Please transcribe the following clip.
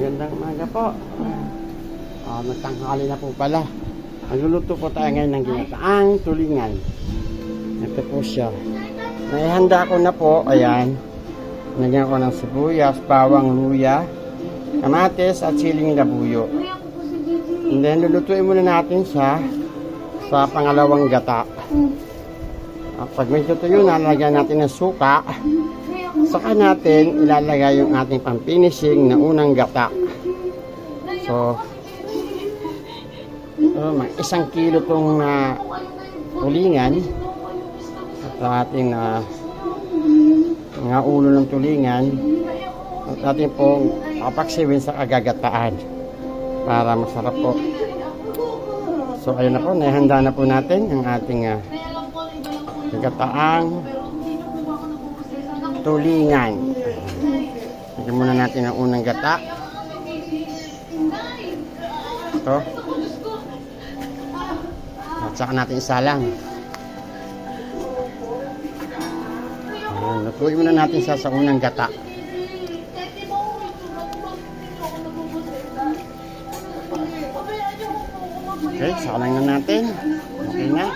Magandang umaga po. Nagtanghali na po pala. Nagluluto po tayo ngayon ng ginataang tulingan. Ito po siya. Naihanda ko na po. Ayan. Nagyan ko ng sibuyas, bawang, luya, kamatis at siling labuyo. And then lulutuin muna natin siya sa pangalawang gata. Pag medyo tuyo na, lalagyan natin ng suka. Saka natin ilalagay yung ating pang-finishing na unang gata. So, may 1 kilo itong tulingan. At ating mga ulo ng tulingan. At ating pong papaksiwin sa agagataan para masarap po. So, ayun na po. Naihanda na po natin ang ating gataang tulingan. Lagyan muna natin ang unang gata. Ito. At saka natin isalang. Lutuin muna natin siya sa unang gata. Okay, salang na natin. Okay na.